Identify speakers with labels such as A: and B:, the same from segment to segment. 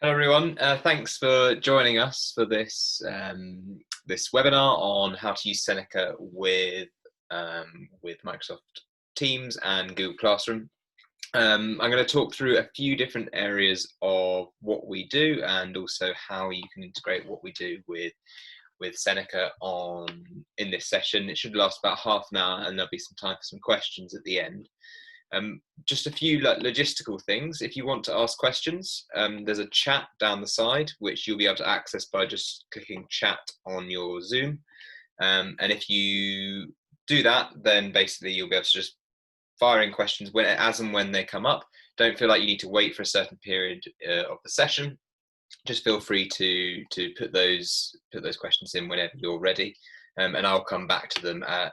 A: Hello everyone, thanks for joining us for this this webinar on how to use Seneca with Microsoft Teams and Google Classroom. I'm going to talk through a few different areas of what we do and also how you can integrate what we do with Seneca in this session. It should last about half an hour and there'll be some time for some questions at the end. Just a few logistical things. If you want to ask questions, there's a chat down the side which you'll be able to access by just clicking chat on your Zoom. And if you do that, then basically you'll be able to just fire in questions as and when they come up. Don't feel like you need to wait for a certain period of the session. Just feel free to put those questions in whenever you're ready, and I'll come back to them at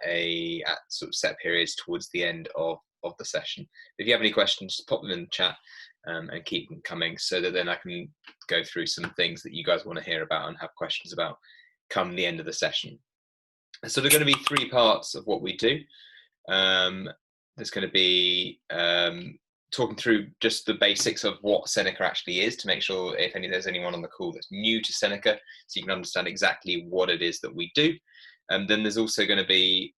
A: sort of set periods towards the end of the session. If you have any questions, just pop them in the chat and keep them coming, so that then I can go through some things that you guys want to hear about and have questions about come the end of the session. So there are going to be three parts of what we do. There's going to be talking through just the basics of what Seneca actually is, to make sure if there's anyone on the call that's new to Seneca, so you can understand exactly what it is that we do. Then there's also going to be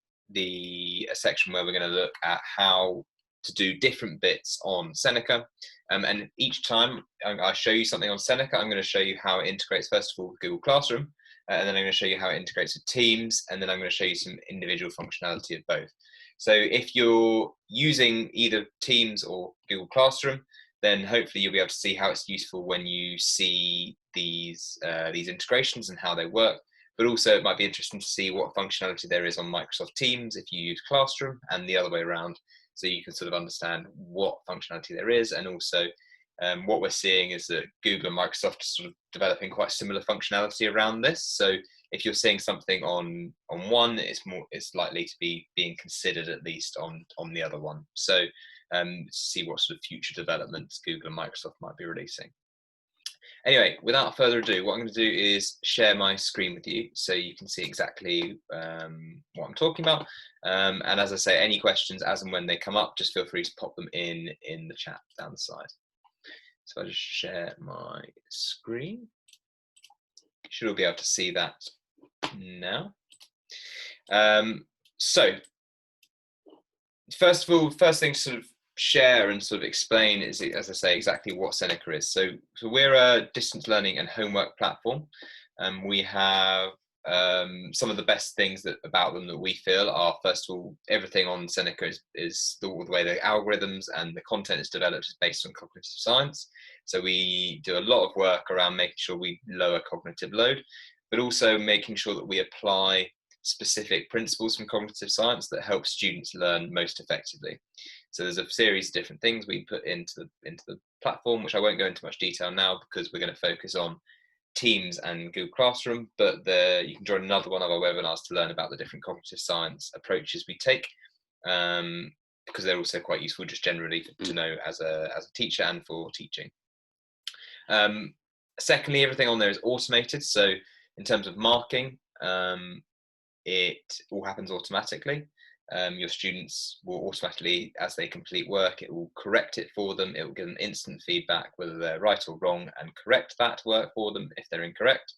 A: a section where we're going to look at how to do different bits on Seneca. And each time I show you something on Seneca, I'm going to show you how it integrates, first of all, with Google Classroom, and then I'm going to show you how it integrates with Teams, and then I'm going to show you some individual functionality of both. So if you're using either Teams or Google Classroom, then hopefully you'll be able to see how it's useful when you see these integrations and how they work. But also it might be interesting to see what functionality there is on Microsoft Teams if you use Classroom, and the other way around, so you can sort of understand what functionality there is. And also what we're seeing is that Google and Microsoft are sort of developing quite similar functionality around this. So if you're seeing something on one, it's likely to be being considered at least on the other one. So see what sort of future developments Google and Microsoft might be releasing. Anyway, without further ado, what I'm going to do is share my screen with you so you can see exactly what I'm talking about. And as I say, any questions as and when they come up, just feel free to pop them in the chat down the side. So I'll just share my screen. You should all be able to see that now. So first of all, first thing to sort of share and sort of explain is, as I say, exactly what Seneca is. So we're a distance learning and homework platform. We have some of the best things about them that we feel are, first of all, everything on Seneca is the way the algorithms and the content is developed is based on cognitive science. So we do a lot of work around making sure we lower cognitive load, but also making sure that we apply specific principles from cognitive science that help students learn most effectively. So there's a series of different things we put into the platform, which I won't go into much detail now because we're going to focus on Teams and Google Classroom, but you can join another one of our webinars to learn about the different cognitive science approaches we take, because they're also quite useful just generally to know as a teacher and for teaching. Secondly, everything on there is automated. So in terms of marking, it all happens automatically. Your students will automatically, as they complete work, it will correct it for them. It will give them instant feedback whether they're right or wrong, and correct that work for them if they're incorrect,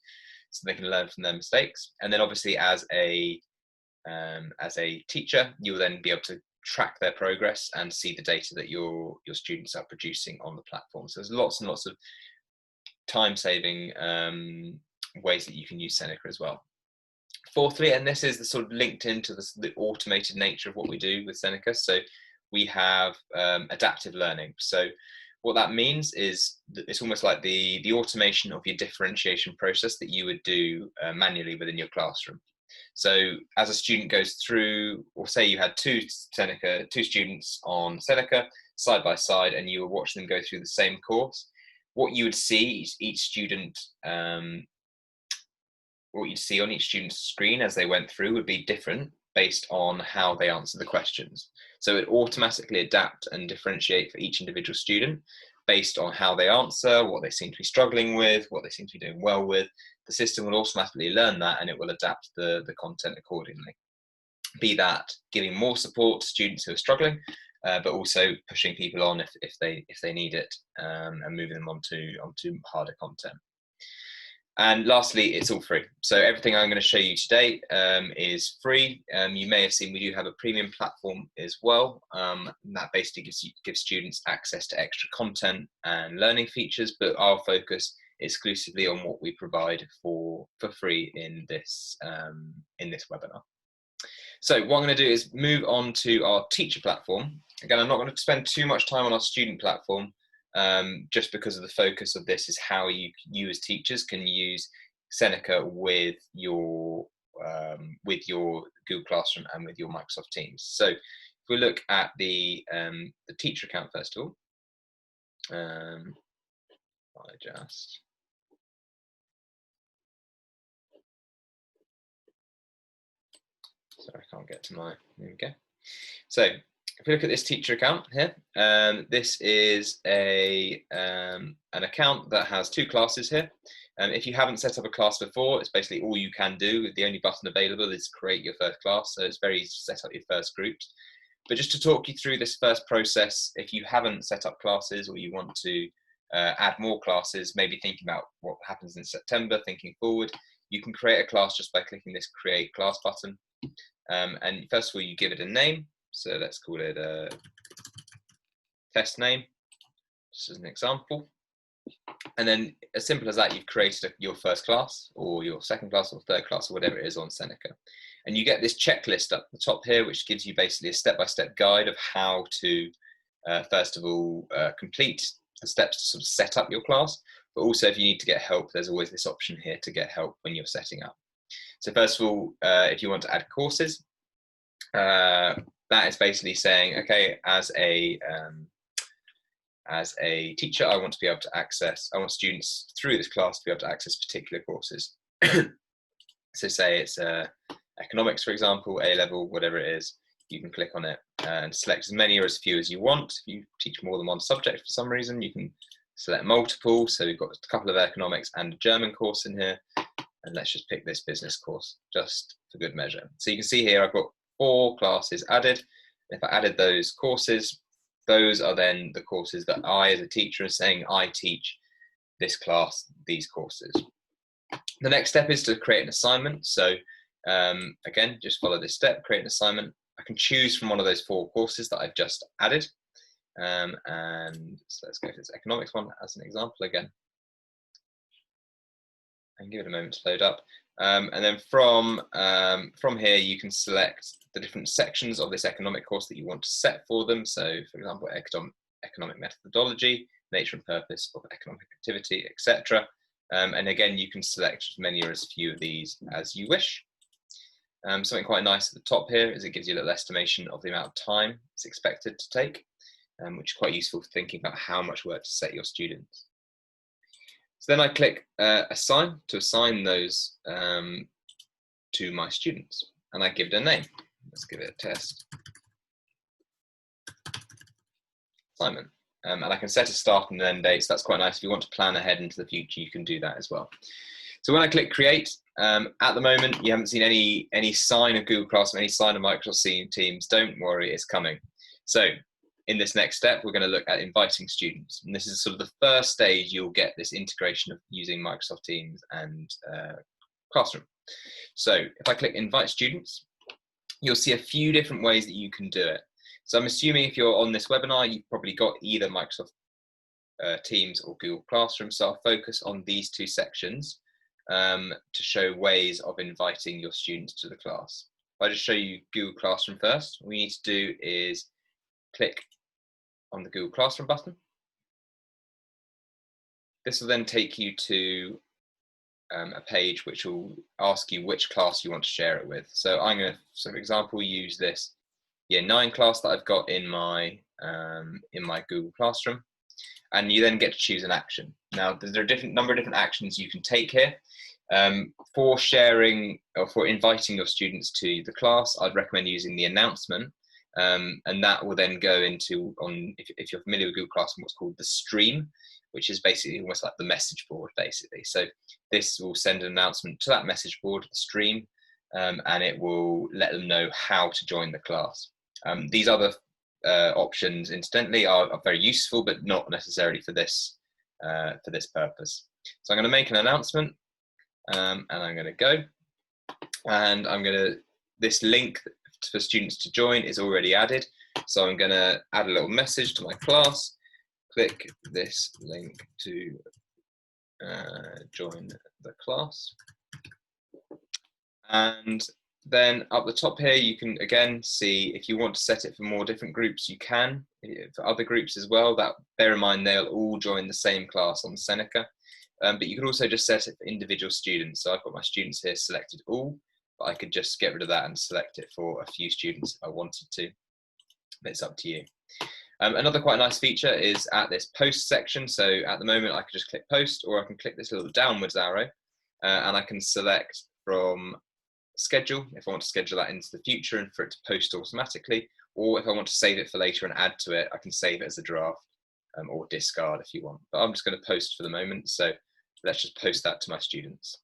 A: so they can learn from their mistakes. And then obviously as a teacher, you'll then be able to track their progress and see the data that your students are producing on the platform. So there's lots and lots of time-saving ways that you can use Seneca as well. Fourthly, and this is the sort of linked into the automated nature of what we do with Seneca, so we have adaptive learning. So what that means is that it's almost like the automation of your differentiation process that you would do manually within your classroom. So as a student goes through, or say you had two students on Seneca side by side, and you were watching them go through the same course, what you would see each student what you'd see on each student's screen as they went through would be different based on how they answer the questions. So it automatically adapt and differentiate for each individual student based on how they answer, what they seem to be struggling with, what they seem to be doing well with. The system will automatically learn that, and it will adapt the content accordingly. Be that giving more support to students who are struggling, but also pushing people on if they need it, and moving them onto harder content. And lastly, it's all free. So everything I'm going to show you today is free. You may have seen we do have a premium platform as well. That basically gives students access to extra content and learning features, but our focus exclusively on what we provide for free in this webinar. So what I'm going to do is move on to our teacher platform. Again, I'm not going to spend too much time on our student platform, just because of the focus of this is how you as teachers can use Seneca with your Google Classroom and with your Microsoft Teams. So if we look at the teacher account first of all, sorry, I can't get to my, there we go. So if we look at this teacher account here, this is an account that has 2 classes here. If you haven't set up a class before, it's basically all you can do. The only button available is create your first class, so it's very easy to set up your first groups. But just to talk you through this first process, if you haven't set up classes or you want to add more classes, maybe thinking about what happens in September, thinking forward, you can create a class just by clicking this create class button. And first of all, you give it a name. So let's call it a test name, just as an example. And then as simple as that, you've created your first class or your second class or third class or whatever it is on Seneca. And you get this checklist up the top here, which gives you basically a step-by-step guide of how to, first of all, complete the steps to sort of set up your class. But also if you need to get help, there's always this option here to get help when you're setting up. So first of all, if you want to add courses, that is basically saying, okay, as a teacher, I want students through this class to be able to access particular courses. So say it's economics, for example, A-level, whatever it is, you can click on it and select as many or as few as you want. If you teach more than one subject for some reason, you can select multiple. So we've got a couple of economics and a German course in here. And let's just pick this business course just for good measure. So you can see here I've got 4 classes added. If I added those courses, those are then the courses that I, as a teacher, is saying I teach this class, these courses. The next step is to create an assignment. So again, just follow this step, create an assignment. I can choose from one of those 4 courses that I've just added. And so let's go for this economics one as an example again. And give it a moment to load up. And then from here, you can select the different sections of this economic course that you want to set for them. So, for example, economic methodology, nature and purpose of economic activity, etc. And again, you can select as many or as few of these as you wish. Something quite nice at the top here is it gives you a little estimation of the amount of time it's expected to take, which is quite useful for thinking about how much work to set your students. So then I click assign to assign those to my students, and I give it a name. Let's give it a test assignment. And I can set a start and end date, so that's quite nice. If you want to plan ahead into the future, you can do that as well. So when I click create, at the moment, you haven't seen any sign of Google Classroom, any sign of Microsoft Teams. Don't worry, it's coming. So in this next step, we're going to look at inviting students. And this is sort of the first stage you'll get this integration of using Microsoft Teams and Classroom. So if I click invite students, you'll see a few different ways that you can do it. So I'm assuming if you're on this webinar, you've probably got either Microsoft Teams or Google Classroom. So I'll focus on these 2 sections to show ways of inviting your students to the class. If I just show you Google Classroom first, what we need to do is click on the Google Classroom button. This will then take you to a page which will ask you which class you want to share it with. So I'm going to, so for example, use this Year 9 class that I've got in my Google Classroom, and you then get to choose an action. Now, there are a number of different actions you can take here. For sharing or for inviting your students to the class, I'd recommend using the announcement. And that will then go into, if you're familiar with Google Classroom, what's called the stream, which is basically almost like the message board, basically. So this will send an announcement to that message board, the stream, and it will let them know how to join the class. These other options incidentally are very useful, but not necessarily for this purpose. So I'm going to make an announcement, and I'm going to go, and this link for students to join is already added. So I'm going to add a little message to my class. Click this link to join the class. And then up the top here, you can again see if you want to set it for more different groups, you can. For other groups as well, that bear in mind they'll all join the same class on Seneca. But you can also just set it for individual students. So I've got my students here selected all, but I could just get rid of that and select it for a few students if I wanted to. It's up to you. Another quite nice feature is at this post section. So at the moment, I can just click post, or I can click this little downwards arrow, and I can select from schedule if I want to schedule that into the future and for it to post automatically, or if I want to save it for later and add to it, I can save it as a draft, or discard if you want. But I'm just going to post for the moment, so let's just post that to my students.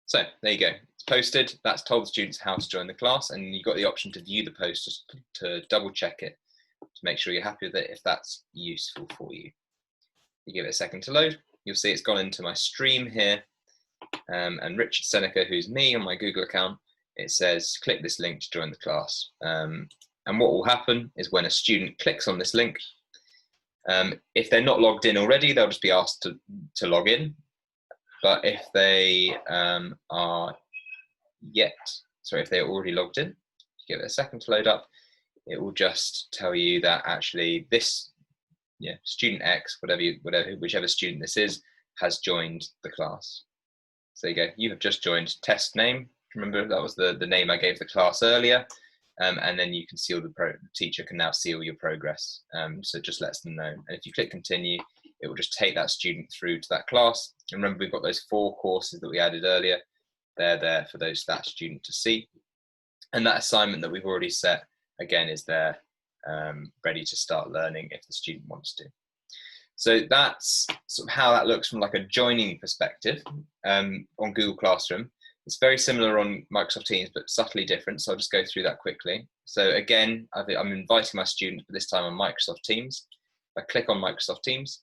A: So there you go, it's posted. That's told the students how to join the class, and you've got the option to view the post just to double check it to make sure you're happy with it if that's useful for you. You give it a second to load, you'll see it's gone into my stream here. And Richard Seneca, who's me on my Google account, it says click this link to join the class. And what will happen is when a student clicks on this link, if they're not logged in already, they'll just be asked to log in. But if they if they're already logged in, give it a second to load up, it will just tell you that actually this student X, whichever student this is, has joined the class. So there you go, you have just joined test name. Remember that was the name I gave the class earlier. And then you can see the teacher can now see all your progress. So it just lets them know. And if you click continue, it will just take that student through to that class. And remember, we've got those 4 courses that we added earlier. They're there for that student to see. And that assignment that we've already set, again, is there ready to start learning if the student wants to. So that's sort of how that looks from like a joining perspective on Google Classroom. It's very similar on Microsoft Teams, but subtly different. So I'll just go through that quickly. So again, I'm inviting my students, but this time on Microsoft Teams. I click on Microsoft Teams.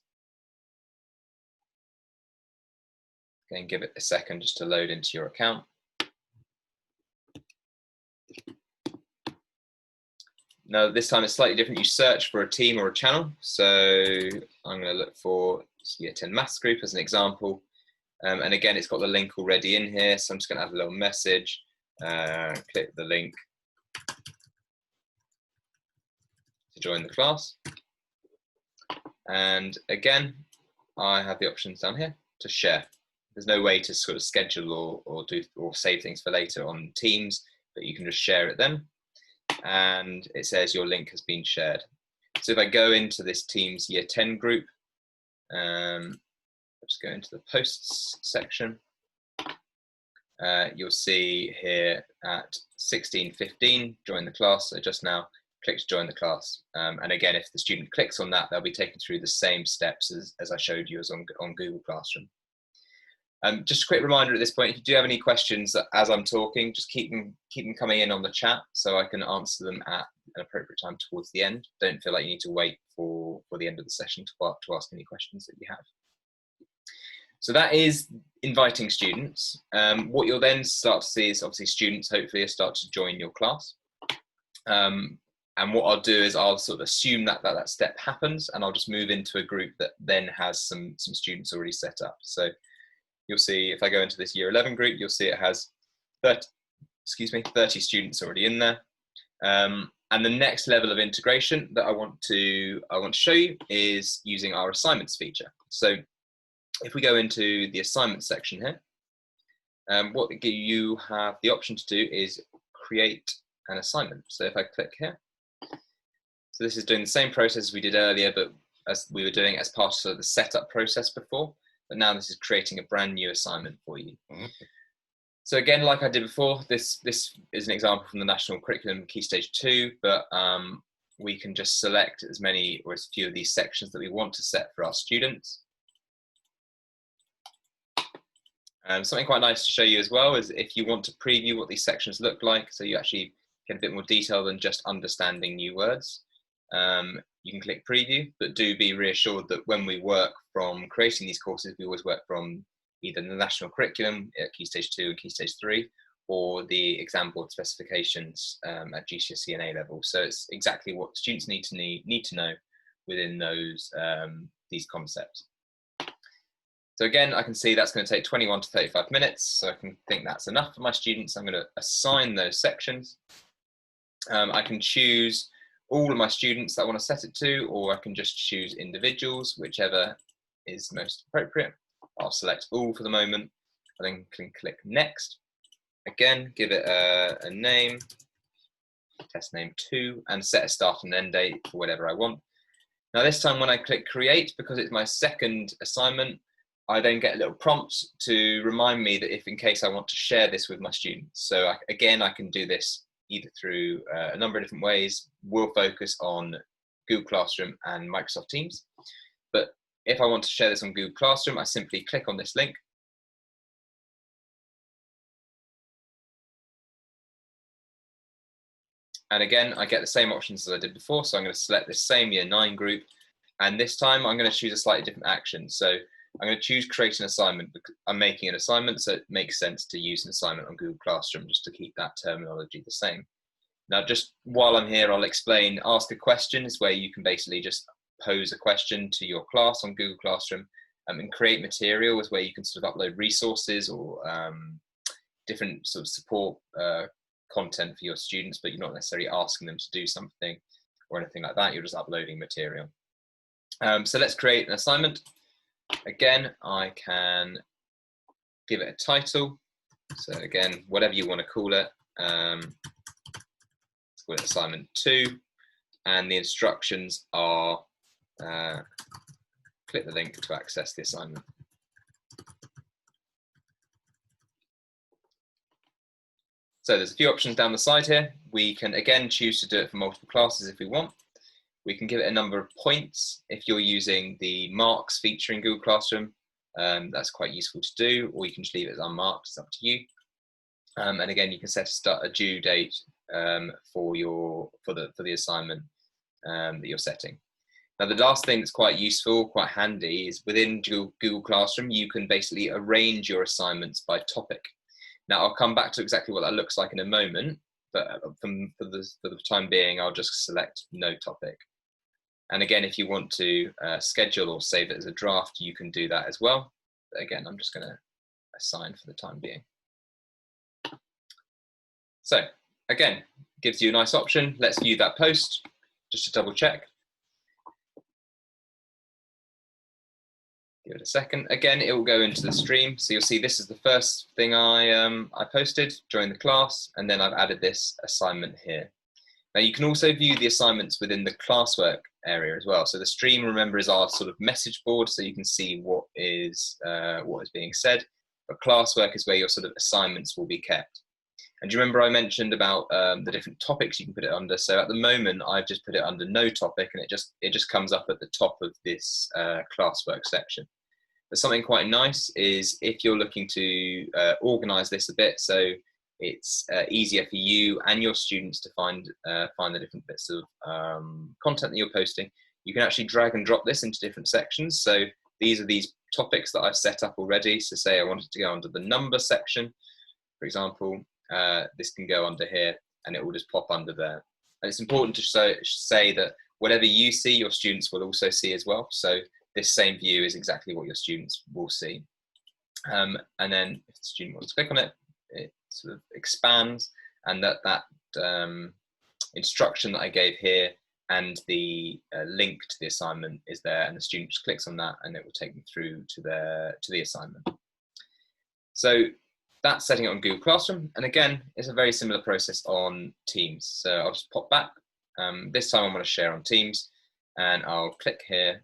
A: Again, give it a second just to load into your account. Now, this time it's slightly different. You search for a team or a channel. So I'm going to look for Year 10 Maths Group as an example. And again, it's got the link already in here. So I'm just going to add a little message. Click the link to join the class. And again, I have the options down here to share. There's no way to sort of schedule or save things for later on Teams, but you can just share it then. And it says your link has been shared. So if I go into this Teams Year 10 group, let's go into the posts section. You'll see here at 16:15, join the class. So just now, click to join the class. And again, if the student clicks on that, they'll be taken through the same steps as I showed you as on Google Classroom. Just a quick reminder at this point, if you do have any questions as I'm talking, just keep them coming in on the chat so I can answer them at an appropriate time towards the end. Don't feel like you need to wait for the end of the session to ask any questions that you have. So that is inviting students. What you'll then start to see is obviously students hopefully start to join your class. And what I'll do is I'll sort of assume that step happens, and I'll just move into a group that then has some students already set up. So you'll see if I go into this Year 11 group, you'll see it has 30 students already in there. And the next level of integration that I want to show you is using our assignments feature. So if we go into the assignment section here, what you have the option to do is create an assignment. So if I click here, so this is doing the same process as we did earlier, but as we were doing as part of the setup process before. But now this is creating a brand new assignment for you. So again, like I did before, this is an example from the National Curriculum Key Stage 2, but we can just select as many or as few of these sections that we want to set for our students. Something quite nice to show you as well is if you want to preview what these sections look like, so you actually get a bit more detail than just understanding new words, you can click preview, but do be reassured that when we work from creating these courses, we always work from either the national curriculum at Key Stage 2 and Key Stage 3, or the exam board specifications at GCSE and A level. So it's exactly what students need to know within those these concepts. So again, I can see that's going to take 21 to 35 minutes. So I can think that's enough for my students. I'm going to assign those sections. I can choose all of my students that I want to set it to, or I can just choose individuals, whichever is most appropriate. I'll select all for the moment. I then can click next. Again, give it a name, test name 2, and set a start and end date for whatever I want. Now this time when I click create, because it's my second assignment, I then get a little prompt to remind me that if in case I want to share this with my students. So again, I can do this either through a number of different ways. We'll focus on Google Classroom and Microsoft Teams. But if I want to share this on Google Classroom, I simply click on this link. And again, I get the same options as I did before. So I'm going to select this same Year 9 group. And this time I'm going to choose a slightly different action. So I'm going to choose create an assignment because I'm making an assignment, so it makes sense to use an assignment on Google Classroom just to keep that terminology the same. Now, just while I'm here, I'll explain ask a question is where you can basically just pose a question to your class on Google Classroom, and create material is where you can sort of upload resources or different sort of support content for your students, but you're not necessarily asking them to do something or anything like that. You're just uploading material. So let's create an assignment. Again, I can give it a title. So again, whatever you want to call it. Let's call it assignment 2. And the instructions are click the link to access the assignment. So there's a few options down the side here. We can again choose to do it for multiple classes if we want. We can give it a number of points. If you're using the marks feature in Google Classroom, that's quite useful to do, or you can just leave it as unmarked, it's up to you. And again, you can set a due date for the assignment that you're setting. Now, the last thing that's quite useful, quite handy, is within Google Classroom, you can basically arrange your assignments by topic. Now, I'll come back to exactly what that looks like in a moment, but for the time being, I'll just select no topic. And again, if you want to schedule or save it as a draft, you can do that as well. But again, I'm just going to assign for the time being. So again, gives you a nice option. Let's view that post just to double check. Give it a second. Again, it will go into the stream. So you'll see this is the first thing I posted during the class, and then I've added this assignment here. Now you can also view the assignments within the classwork area as well. So the stream, remember, is our sort of message board, so you can see what is being said. But classwork is where your sort of assignments will be kept. And do you remember I mentioned about the different topics you can put it under? So at the moment, I've just put it under no topic, and it just comes up at the top of this classwork section. But something quite nice is if you're looking to organize this a bit, so it's easier for you and your students to find the different bits of content that you're posting. You can actually drag and drop this into different sections. So these are these topics that I've set up already. So say I wanted to go under the number section, for example, this can go under here and it will just pop under there. And it's important to say that whatever you see, your students will also see as well. So this same view is exactly what your students will see. And then if the student wants to click on it, it sort of expands, and that instruction that I gave here and the link to the assignment is there, and the student just clicks on that and it will take them through to the assignment. So that's setting it on Google Classroom, and again, it's a very similar process on Teams. So I'll just pop back. This time I'm going to share on Teams, and I'll click here.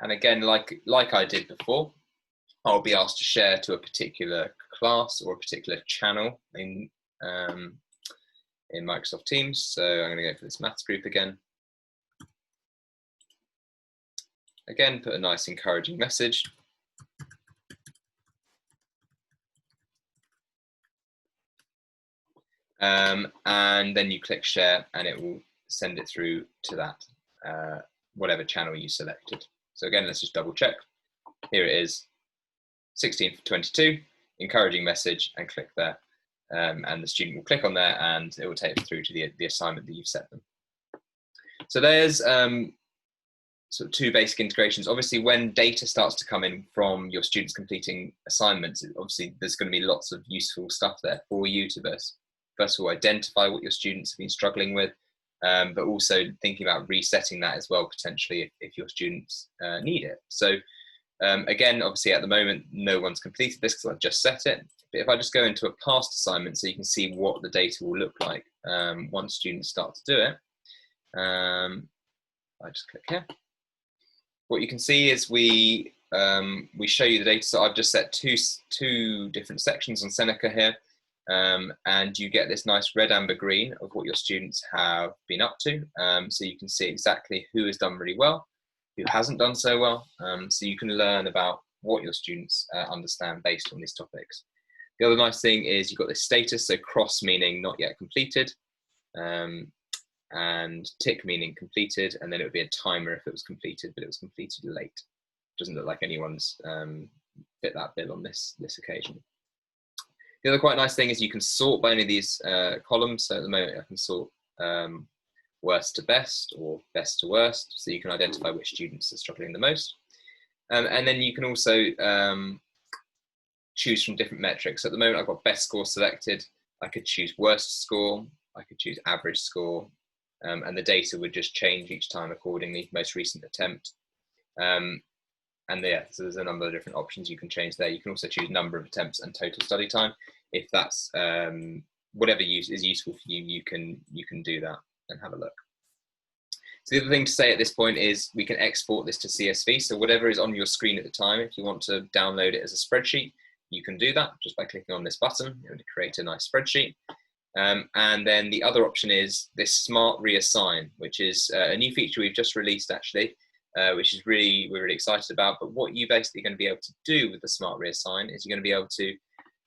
A: And again, like I did before, I'll be asked to share to a particular class or a particular channel in Microsoft Teams. So I'm going to go for this maths group again. Again, put a nice encouraging message. and then you click share and it will send it through to that, whatever channel you selected. So again, let's just double check. Here it is, 16/22, encouraging message, and click there. And the student will click on there and it will take them through to the assignment that you've set them. So there's sort of two basic integrations. Obviously, when data starts to come in from your students completing assignments, obviously there's going to be lots of useful stuff there for you to first of all identify what your students have been struggling with, but also thinking about resetting that as well, potentially if your students need it. So again, obviously at the moment, no one's completed this because I've just set it. But if I just go into a past assignment so you can see what the data will look like once students start to do it, I just click here. What you can see is we show you the data. So I've just set two different sections on Seneca here, and you get this nice red, amber, green of what your students have been up to. So you can see exactly who has done really well, who hasn't done so well. So you can learn about what your students understand based on these topics. The other nice thing is you've got this status, so cross meaning not yet completed, and tick meaning completed, and then it would be a timer if it was completed, but it was completed late. Doesn't look like anyone's fit that bill on this occasion. The other quite nice thing is you can sort by any of these columns. So at the moment I can sort worst to best or best to worst, so you can identify which students are struggling the most. And then you can also choose from different metrics. So at the moment I've got best score selected. I could choose worst score, I could choose average score, and the data would just change each time accordingly, most recent attempt. And yeah, so there's a number of different options you can change there. You can also choose number of attempts and total study time. If that's whatever is useful for you, you can do that and have a look. So the other thing to say at this point is we can export this to CSV. So whatever is on your screen at the time, if you want to download it as a spreadsheet, you can do that just by clicking on this button. It will create a nice spreadsheet. And then the other option is this Smart Reassign, which is a new feature we've just released actually, which is we're really excited about. But what you're basically going to be able to do with the Smart Reassign is you're going to be able to,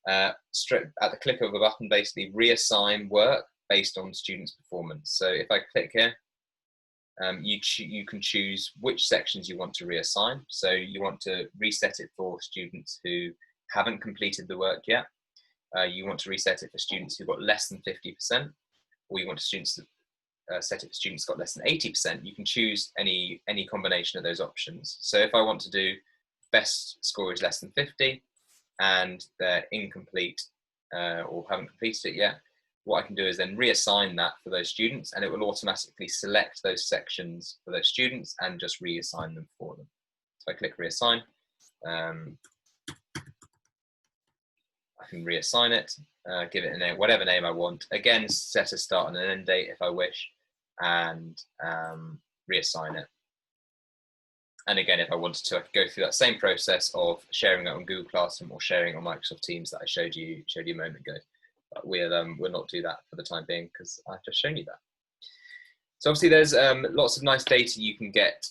A: at the click of a button, basically reassign work based on students' performance. So if I click here, you can choose which sections you want to reassign. So you want to reset it for students who haven't completed the work yet. You want to reset it for students who've got less than 50%, or you want students to set it for students who've got less than 80%. You can choose any combination of those options. So if I want to do best score is less than 50 and they're incomplete or haven't completed it yet, what I can do is then reassign that for those students, and it will automatically select those sections for those students and just reassign them for them. So I click reassign. I can reassign it, give it a name, whatever name I want. Again, set a start and an end date if I wish, and reassign it. And again, if I wanted to, I could go through that same process of sharing it on Google Classroom or sharing on Microsoft Teams that I showed you a moment ago. But we'll not do that for the time being because I've just shown you that. So obviously there's lots of nice data you can get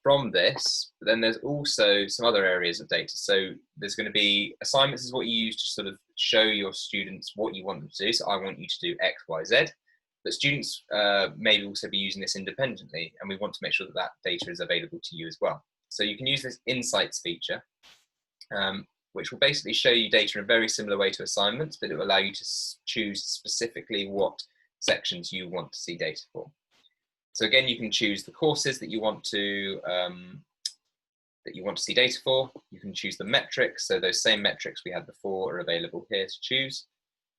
A: from this, but then there's also some other areas of data. So there's going to be assignments is what you use to sort of show your students what you want them to do. So I want you to do X, Y, Z, but students may also be using this independently, and we want to make sure that that data is available to you as well. So you can use this Insights feature, which will basically show you data in a very similar way to assignments, but it will allow you to choose specifically what sections you want to see data for. So again, you can choose the courses that you want to see data for. You can choose the metrics. So those same metrics we had before are available here to choose.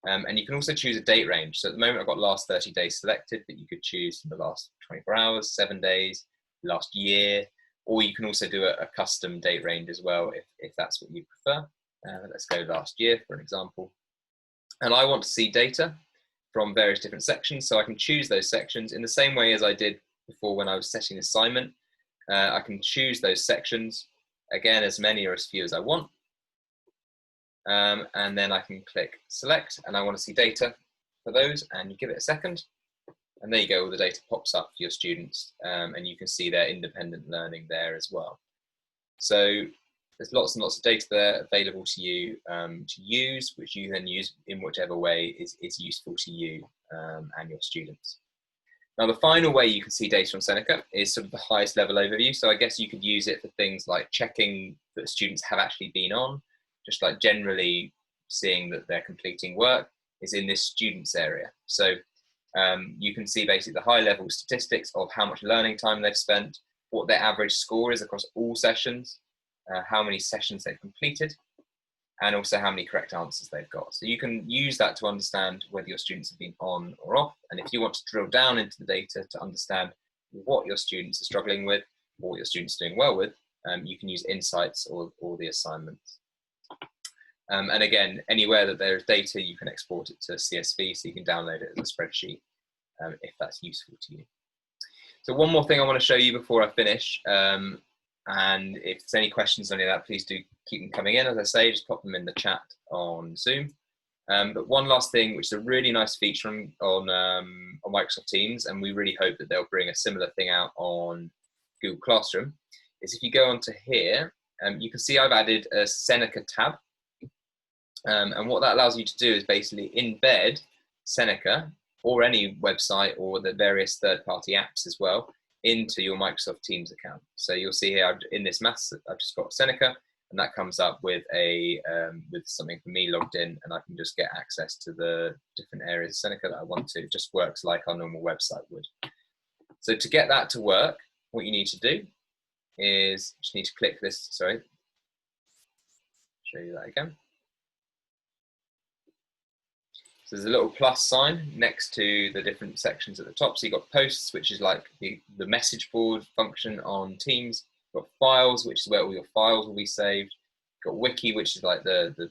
A: And you can also choose a date range. So at the moment I've got last 30 days selected, but you could choose the last 24 hours, 7 days, last year, or you can also do a custom date range as well if that's what you prefer. Let's go last year for an example. And I want to see data from various different sections, so I can choose those sections in the same way as I did before when I was setting assignment. I can choose those sections, again, as many or as few as I want. And then I can click select, and I want to see data for those, and you give it a second. And there you go, all the data pops up for your students, and you can see their independent learning there as well. So There's lots and lots of data there available to you to use, which you then use in whichever way is useful to you and your students. Now, the final way you can see data on Seneca is sort of the highest level overview. So I guess you could use it for things like checking that students have actually been on, just like generally seeing that they're completing work is in this students area. So you can see basically the high level statistics of how much learning time they've spent, what their average score is across all sessions, how many sessions they've completed, and also how many correct answers they've got. So you can use that to understand whether your students have been on or off. And if you want to drill down into the data to understand what your students are struggling with or what your students are doing well with, you can use insights or the assignments. And again, anywhere that there is data, you can export it to CSV, so you can download it as a spreadsheet if that's useful to you. So one more thing I want to show you before I finish, and if there's any questions on any of that, please do keep them coming in. As I say, just pop them in the chat on Zoom. But one last thing, which is a really nice feature on Microsoft Teams, and we really hope that they'll bring a similar thing out on Google Classroom, is if you go onto here, you can see I've added a Seneca tab. And what that allows you to do is basically embed Seneca or any website or the various third-party apps as well into your Microsoft Teams account. So you'll see here in this maths, I've just got Seneca, and that comes up with with something for me logged in, and I can just get access to the different areas of Seneca that I want to. It just works like our normal website would. So to get that to work, what you need to do is just need to click this. Sorry, show you that again. So there's a little plus sign next to the different sections at the top. So you've got posts, which is like the message board function on Teams. You've got files, which is where all your files will be saved. You've got wiki, which is like the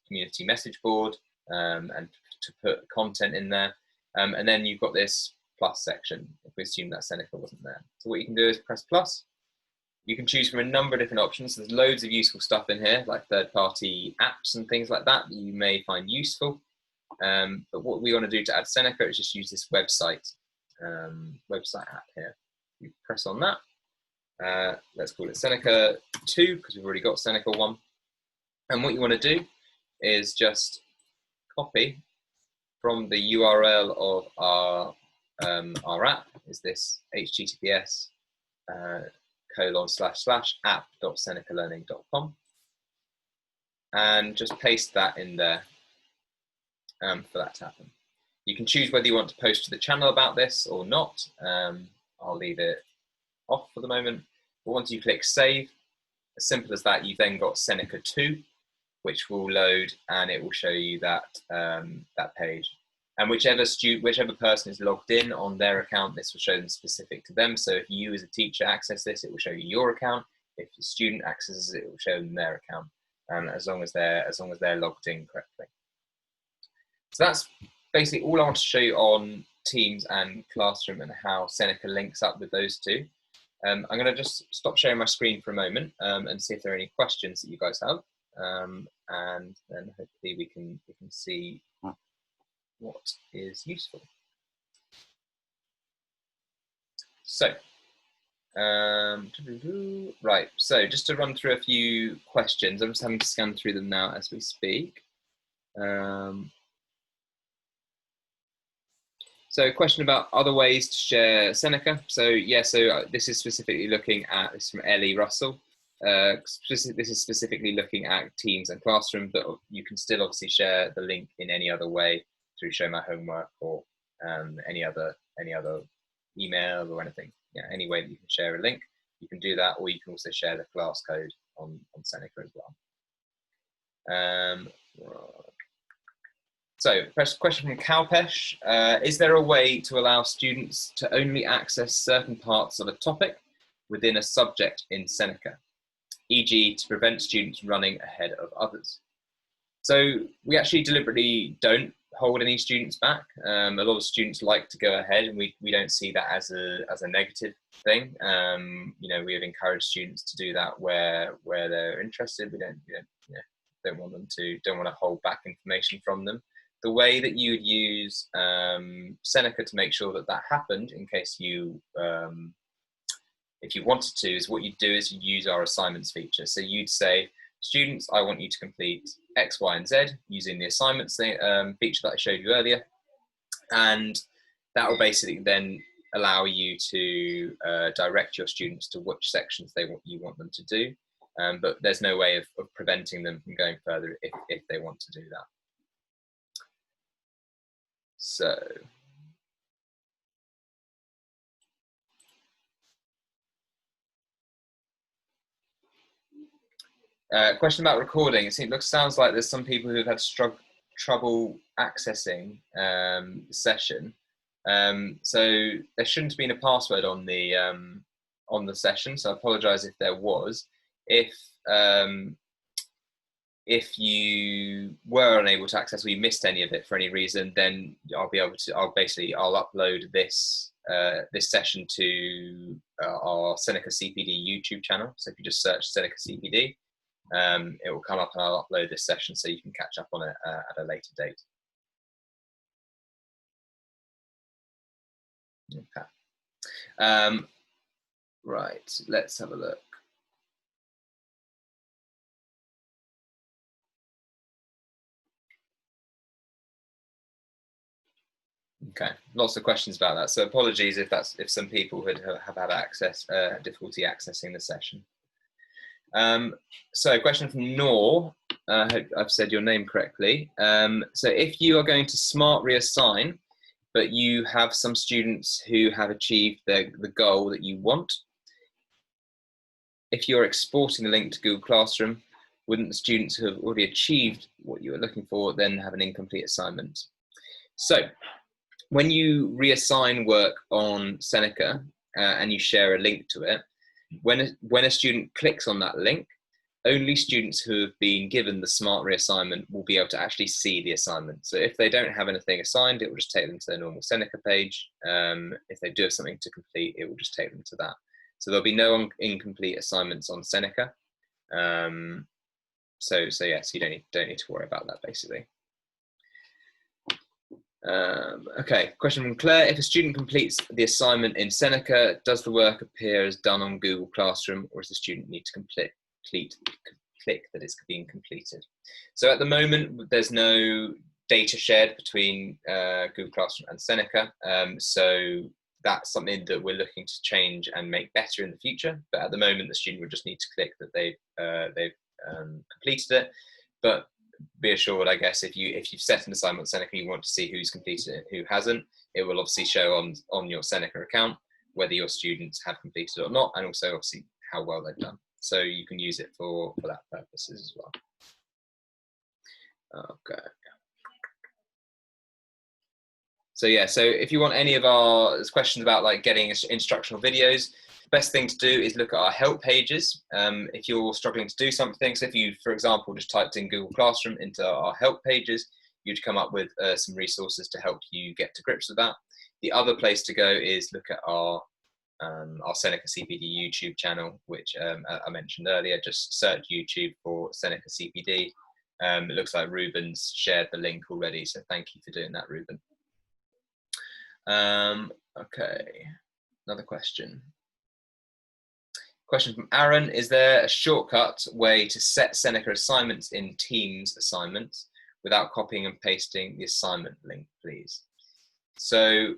A: community message board, and to put content in there. And then you've got this plus section, if we assume that Seneca wasn't there. So what you can do is press plus. You can choose from a number of different options. There's loads of useful stuff in here, like third-party apps and things like that you may find useful. But what we want to do to add Seneca is just use this website app here. You press on that. Let's call it Seneca 2 because we've already got Seneca 1. And what you want to do is just copy from the URL of our app. Is this https ://app.senecalearning.com, and just paste that in there. For that to happen. You can choose whether you want to post to the channel about this or not. I'll leave it off for the moment. But once you click save, as simple as that, you've then got Seneca 2, which will load and it will show you that, that page. And whichever person is logged in on their account, this will show them specific to them. So if you as a teacher access this, it will show you your account. If the student accesses it, it will show them their account. As long as they're logged in correctly. So that's basically all I want to show you on Teams and Classroom and how Seneca links up with those two. I'm going to just stop sharing my screen for a moment and see if there are any questions that you guys have, and then hopefully we can see what is useful. So, right. So just to run through a few questions, I'm just having to scan through them now as we speak. So a question about other ways to share Seneca. So yeah, this is specifically looking at, this is from Ellie Russell. This is specifically looking at Teams and Classroom, but you can still obviously share the link in any other way through Show My Homework or any other email or anything. Yeah, any way that you can share a link, you can do that, or you can also share the class code on Seneca as well. So, question from Kalpesh. Is there a way to allow students to only access certain parts of a topic within a subject in Seneca, e.g. to prevent students running ahead of others? So we actually deliberately don't hold any students back. A lot of students like to go ahead, and we don't see that as a negative thing. You know, we have encouraged students to do that where they're interested. We don't want to hold back information from them. The way that you would use Seneca to make sure that happened, in case you if you wanted to, is what you'd do is you use our assignments feature. So you'd say, students, I want you to complete X, Y, and Z using the assignments feature that I showed you earlier. And that will basically then allow you to direct your students to which sections you want them to do. But there's no way of preventing them from going further if they want to do that. So, question about recording. Sounds like there's some people who've had trouble accessing the session. So there shouldn't have been a password on the session. So I apologise if there was. If you were unable to access or you missed any of it for any reason, then I'll upload this this session to our Seneca CPD YouTube channel. So if you just search Seneca CPD, it will come up, and I'll upload this session so you can catch up on it at a later date. Okay. Right, let's have a look. Okay, lots of questions about that. So apologies if some people have had difficulty accessing the session. So a question from Noor. I hope I've said your name correctly. So if you are going to smart reassign, but you have some students who have achieved the goal that you want, if you're exporting the link to Google Classroom, wouldn't the students who have already achieved what you were looking for then have an incomplete assignment? So when you reassign work on Seneca and you share a link to it, when a student clicks on that link, only students who have been given the smart reassignment will be able to actually see the assignment. So if they don't have anything assigned, it will just take them to their normal Seneca page. If they do have something to complete, it will just take them to that. So there'll be no incomplete assignments on Seneca. So yes, you don't need to worry about that basically. Okay, question from Claire. If a student completes the assignment in Seneca, does the work appear as done on Google Classroom, or does the student need to click that it's being completed? So at the moment, there's no data shared between Google Classroom and Seneca. So that's something that we're looking to change and make better in the future. But at the moment, the student would just need to click that they've completed it. But be assured, I guess, if you've set an assignment on Seneca, you want to see who's completed it and who hasn't, it will obviously show on your Seneca account whether your students have completed it or not, and also obviously how well they've done. So you can use it for that purposes as well. Okay. So yeah, so if you want any of our questions about like getting instructional videos, the best thing to do is look at our help pages. If you're struggling to do something, so if you, for example, just typed in Google Classroom into our help pages, you'd come up with some resources to help you get to grips with that. The other place to go is look at our Seneca CPD YouTube channel, which I mentioned earlier. Just search YouTube for Seneca CPD. It looks like Ruben's shared the link already, so thank you for doing that, Ruben. Okay, another question. Question from Aaron. Is there a shortcut way to set Seneca assignments in Teams assignments without copying and pasting the assignment link, please? So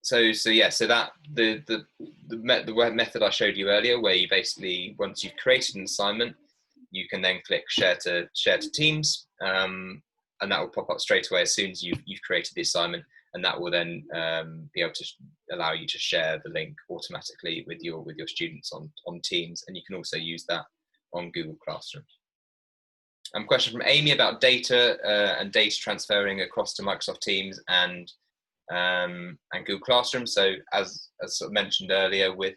A: that the method I showed you earlier, where you basically, once you've created an assignment, you can then click share to Teams, and that will pop up straight away as soon as you've created the assignment, and that will then be able to allow you to share the link automatically with your students on Teams, and you can also use that on Google Classroom. Question from Amy about data and data transferring across to Microsoft Teams and Google Classroom. So as sort of mentioned earlier, with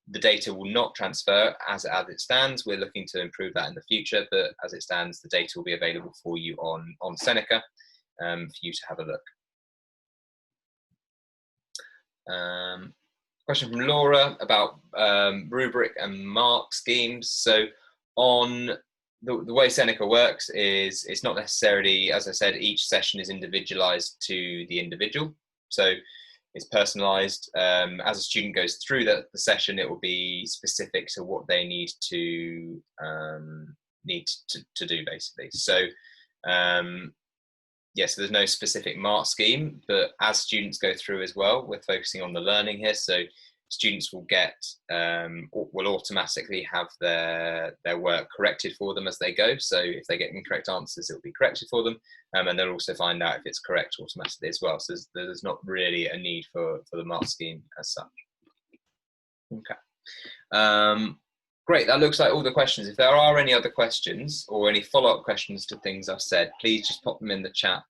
A: the data will not transfer as it stands. We're looking to improve that in the future, but as it stands, the data will be available for you on Seneca for you to have a look. Question from Laura about rubric and mark schemes. So on the way Seneca works is it's not necessarily, as I said, each session is individualized to the individual. So It's personalised. As a student goes through the session, it will be specific to what they need to do, basically. So yes, there's no specific mark scheme, but as students go through as well, we're focusing on the learning here. So students will get will automatically have their work corrected for them as they go. So if they get incorrect answers, it will be corrected for them, and they'll also find out if it's correct automatically as well. So there's not really a need for the mark scheme as such. Okay. Great, that looks like all the questions. If there are any other questions or any follow-up questions to things I've said, please just pop them in the chat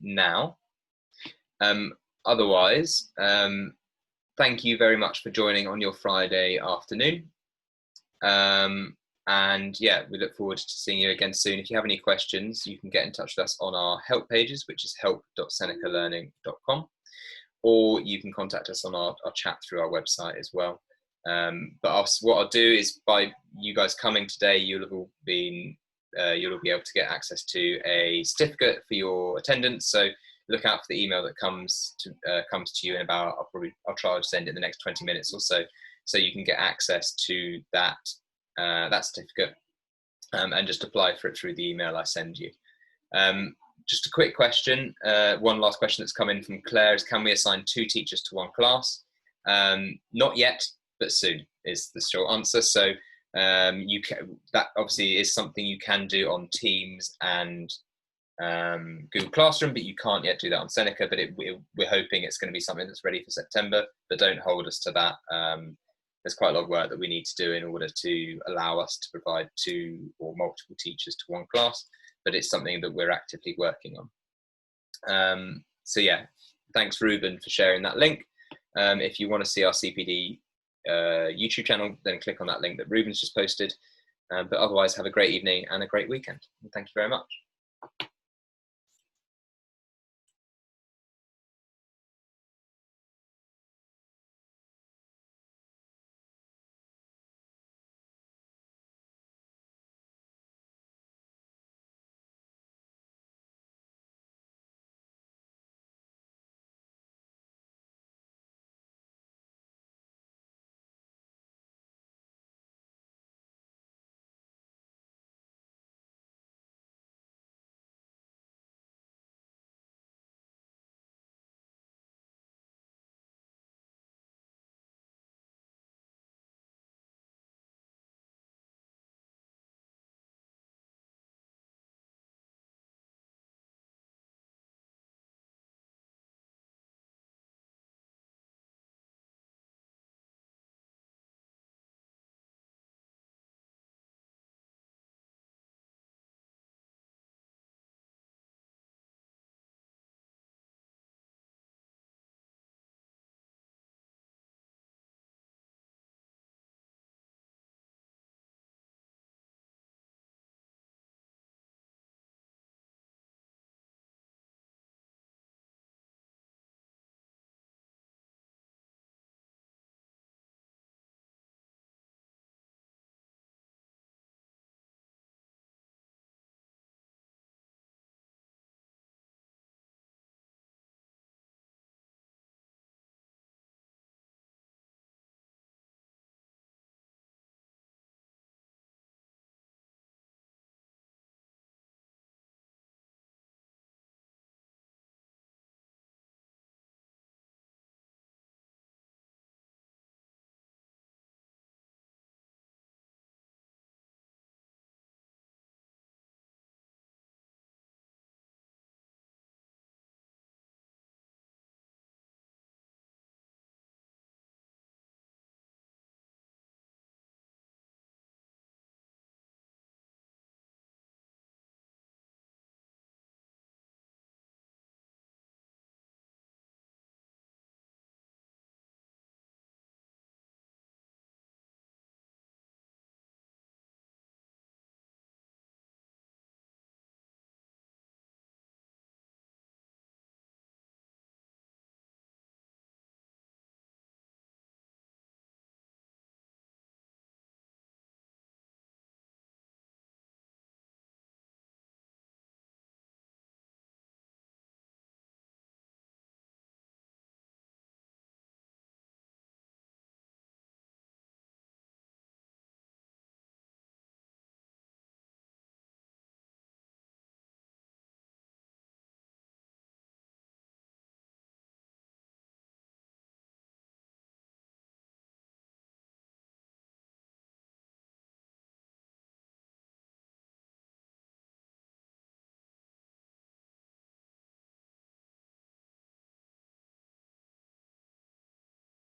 A: now. Otherwise, thank you very much for joining on your Friday afternoon. And yeah, we look forward to seeing you again soon. If you have any questions, you can get in touch with us on our help pages, which is help.senecalearning.com, or you can contact us on our chat through our website as well. But what I'll do is, by you guys coming today, you'll have be able to get access to a certificate for your attendance. So look out for the email that comes to you in about, I'll try to send it in the next 20 minutes or so, so you can get access to that certificate, and just apply for it through the email I send you. Just a quick question, one last question that's come in from Claire is, can we assign 2 teachers to 1 class? Not yet, but soon is the short answer. So that obviously is something you can do on Teams and Google Classroom, but you can't yet do that on Seneca. But we're hoping it's going to be something that's ready for September, but don't hold us to that. There's quite a lot of work that we need to do in order to allow us to provide 2 or multiple teachers to 1 class, but it's something that we're actively working on. So yeah, thanks Ruben for sharing that link. If you want to see our CPD YouTube channel, then click on that link that Ruben's just posted. But otherwise, have a great evening and a great weekend. And thank you very much.